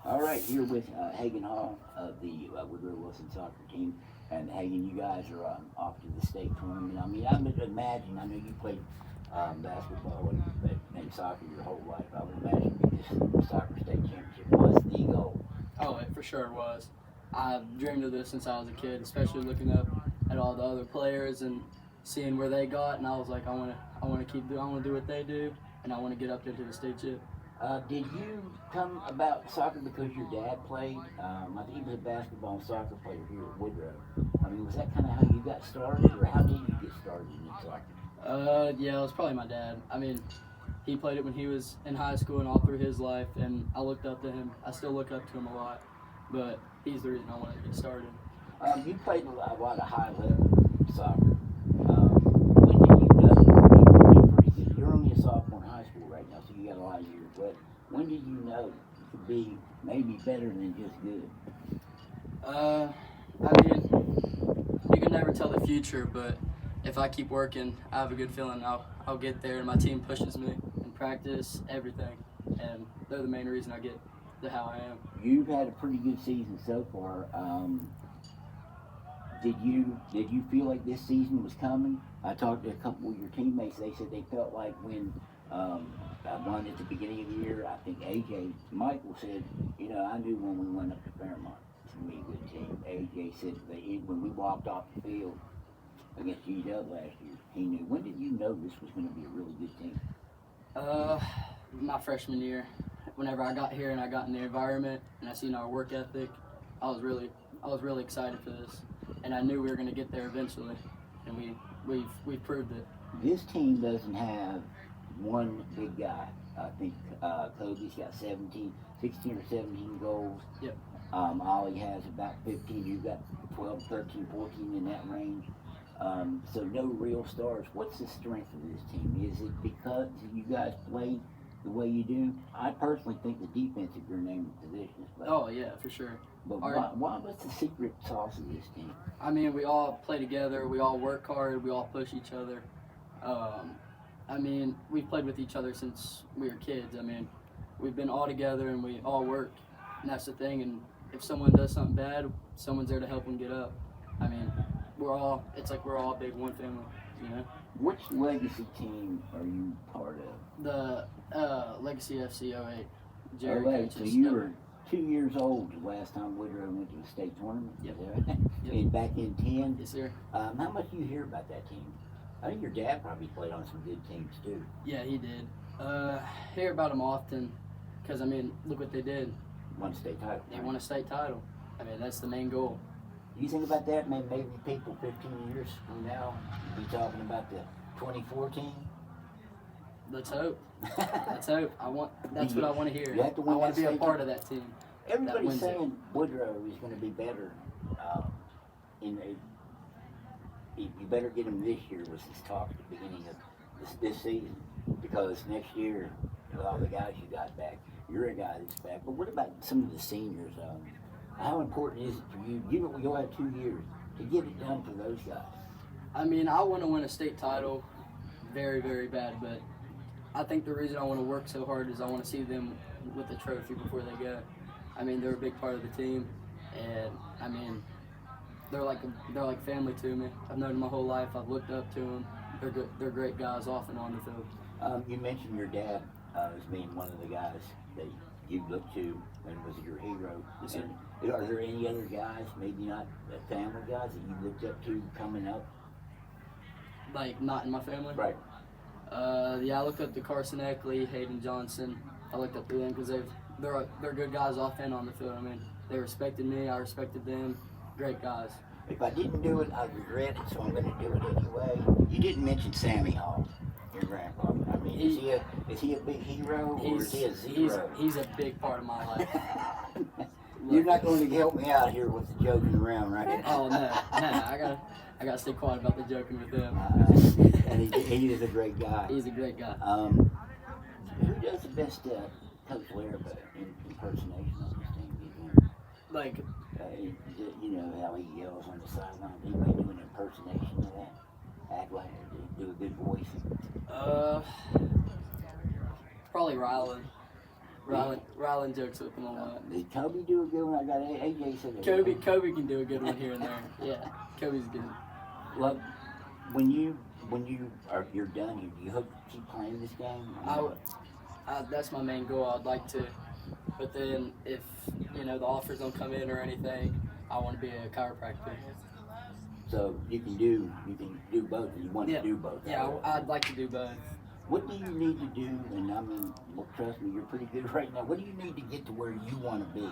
All right, here with Hagen Hall of the Woodrow Wilson soccer team. And Hagen, you guys are off to the state tournament. I mean, I would imagine, I know you played basketball and soccer your whole life. I would imagine this soccer state championship was the goal. Oh, it for sure was. I've dreamed of this since I was a kid, especially looking up at all the other players and seeing where they got, and I was like, I want to do what they do, and I want to get up into the state chip. Did you come about soccer because your dad played? I think he was a basketball and soccer player here at Woodrow. I mean, was that kind of how you got started, or how did you get started in soccer? Yeah, it was probably my dad. I mean, he played it when he was in high school and all through his life, and I looked up to him. I still look up to him a lot, but he's the reason I wanted to get started. You played a lot of high-level soccer. When did you know you could be pretty good? You're only a sophomore in high school right now, so you got a lot of years. But when did you know you could be maybe better than just good? I mean, you can never tell the future, but if I keep working, I have a good feeling I'll get there, and my team pushes me in practice, everything, and they're the main reason I get to how I am. You've had a pretty good season so far. Did you feel like this season was coming? I talked to a couple of your teammates. They said they felt like when I won at the beginning of the year, I think AJ Michael said, I knew when we went up to Fairmont, it's going to be a good team. AJ said when we walked off the field against UW last year, he knew. When did you know this was going to be a really good team? My freshman year. Whenever I got here and I got in the environment and I seen our work ethic, I was really excited for this, and I knew we were going to get there eventually, and we've proved it. This team doesn't have one big guy. I think Kobe's got 16 or 17 goals. Yep. Ollie has about 15. You've got 12, 13, 14 in that range. So no real stars. What's the strength of this team? Is it because you guys play the way you do? I personally think the defense is your name positions. Oh yeah, for sure. But what's the secret sauce of this team? I mean, we all play together. We all work hard. We all push each other. I mean, we've played with each other since we were kids. I mean, we've been all together and we all work. And that's the thing. And if someone does something bad, someone's there to help them get up. I mean, it's like we're all a big one family, Which legacy team are you part of? The Legacy FC 08. Jerry Right, coaches. so you were 2 years old the last time Woodrow went to the state tournament? Yep. Yep. And back in 10? Yes, sir. How much do you hear about that team? I think your dad probably played on some good teams too. Yeah, he did. Hear about them often because, I mean, look what they did. Won a state title. They won a state title. I mean, that's the main goal. You think about that, man, maybe people 15 years from now be talking about the 2014? Let's hope. Let's hope. That's what I want to hear. You have to win I want to be a state part of that team. Everybody's saying Woodrow is going to be better. You better get him this year, was his talk at the beginning of this season, because next year, with all the guys you got back, you're a guy that's back. But what about some of the seniors? How important is it for you? You'll have 2 years to get it done for those guys. I mean, I want to win a state title very, very bad, but I think the reason I want to work so hard is I want to see them with the trophy before they go. I mean, they're a big part of the team, and I mean, they're like family to me. I've known them my whole life. I've looked up to them. They're great guys off and on the field. You mentioned your dad as being one of the guys that you looked to and was your hero. Yes, sir. And are there any other guys, maybe not family guys, that you looked up to coming up? Like, not in my family? Right. Yeah, I looked up to Carson Eckley, Hayden Johnson. I looked up to them because they're good guys off and on the field. I mean, they respected me. I respected them. Great guys. If I didn't do it, I'd regret it, so I'm going to do it anyway. You didn't mention Sammy Hall, your grandpa. I mean, is he a big hero, or is he a zero? He's a big part of my life. You're not going to help me out here with the joking around, right? Oh no, I gotta stay quiet about the joking with him. And he is a great guy. He's a great guy. Who does the best Coach Laird impersonation on this team? Do you think? Like, you know how he yells on the sideline. Anybody do an impersonation of that? Act like do a good voice. Probably Rylan. Rylan jokes with him a lot. Did Kobe do a good one? I got AJ said it. Kobe can do a good one here and there. Yeah, Kobe's good. Well, when you're done here, do you hope to keep playing this game? That's my main goal. I'd like to, but then if the offers don't come in or anything, I want to be a chiropractor. So you can do both. You want to do both. Yeah, I'd like to do both. What do you need to do? And I mean, well, trust me, you're pretty good right now. What do you need to get to where you want to be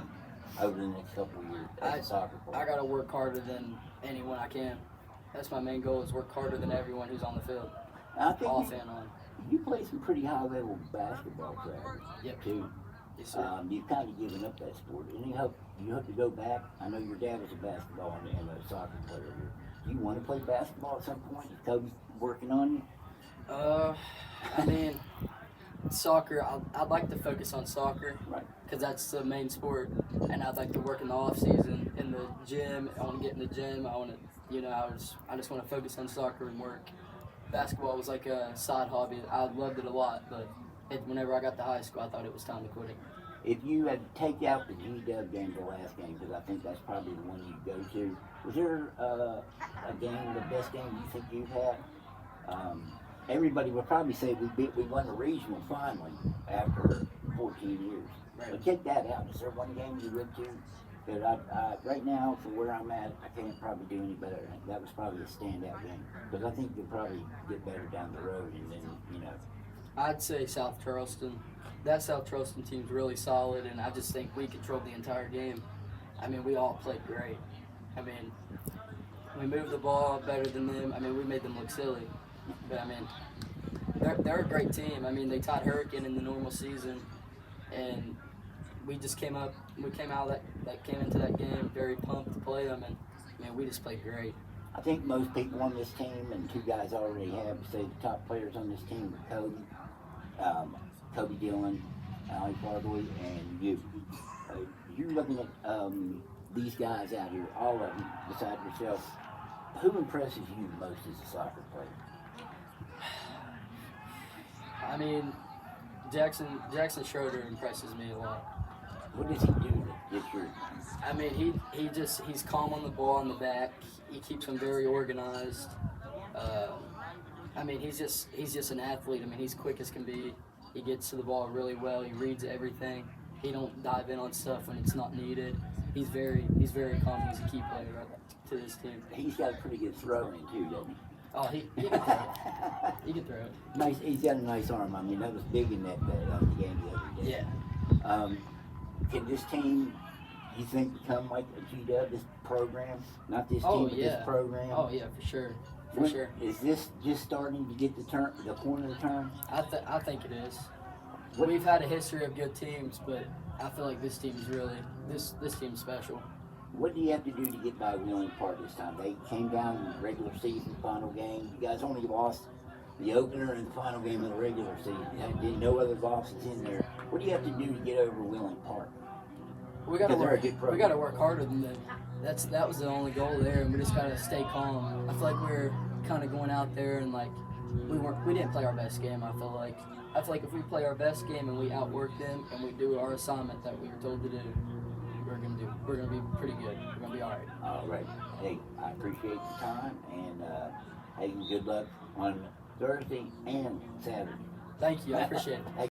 over the next couple of years as a soccer player? I gotta work harder than anyone I can. That's my main goal: is work harder than everyone who's on the field. I think Off and on. You play some pretty high level basketball, Yep. too. Yes, sir. You've kind of given up that sport. You hope to go back? I know your dad was a basketball and a soccer player. Do you want to play basketball at some point? Is Kobe working on you? I mean, soccer. I'd like to focus on soccer, Right. Because that's the main sport, and I'd like to work in the off season in the gym. I want to get in the gym. I want to, I just want to focus on soccer and work. Basketball was like a side hobby. I loved it a lot, but whenever I got to high school, I thought it was time to quit it. If you had to take out the G-Dub game, the last game, because I think that's probably the one you go to, was there a game, the best game you think you've had? Everybody would probably say we won the regional finally after 14 years. Right. But take that out. Is there one game you went to? Because right now, for where I'm at, I can't probably do any better. That was probably a standout game. Because I think you'll probably get better down the road, and then, I'd say South Charleston. That South Charleston team's really solid, and I just think we controlled the entire game. I mean, we all played great. I mean, we moved the ball better than them. I mean, we made them look silly. But, I mean, they're a great team. I mean, they tied Hurricane in the normal season, and we just came into that game very pumped to play them, and, man, we just played great. I think most people on this team, and two guys already have, say the top players on this team are Kobe Dillon, Ali Farboy, and you. You're looking at these guys out here, all of them, besides yourself. Who impresses you most as a soccer player? I mean, Jackson Schroeder impresses me a lot. What does he do to get your... I mean, he's calm on the ball in the back. He keeps them very organized. I mean, he's just an athlete. I mean, he's quick as can be. He gets to the ball really well. He reads everything. He don't dive in on stuff when it's not needed. He's very calm. He's a key player to this team. He's got a pretty good throw-in too, doesn't he? Oh, he can throw it. He can throw it. Nice. He's got a nice arm. I mean, that was big in that the game the other day. Yeah. Can this team, you think, become like a G-Dub, this program? Not this Oh, team, but yeah. this program? Oh yeah, for sure. Sure. Is this just starting to get the corner of the turn? I think it is. We've had a history of good teams, but I feel like this team is really this team's special. What do you have to do to get by Wheeling Park this time? They came down in the regular season final game. You guys only lost the opener and the final game of the regular season. No other losses in there. What do you have to do to get over Wheeling Park? We got to work harder than them. That was the only goal there, and we just got to stay calm. I feel like we're kind of going out there and like we didn't play our best game. I feel like if we play our best game and we outwork them and we do our assignment that we were told to do, we're gonna be pretty good. We're gonna be all right. All right. Hey, I appreciate your time, and hey, good luck on Thursday and Saturday. Thank you. I appreciate it.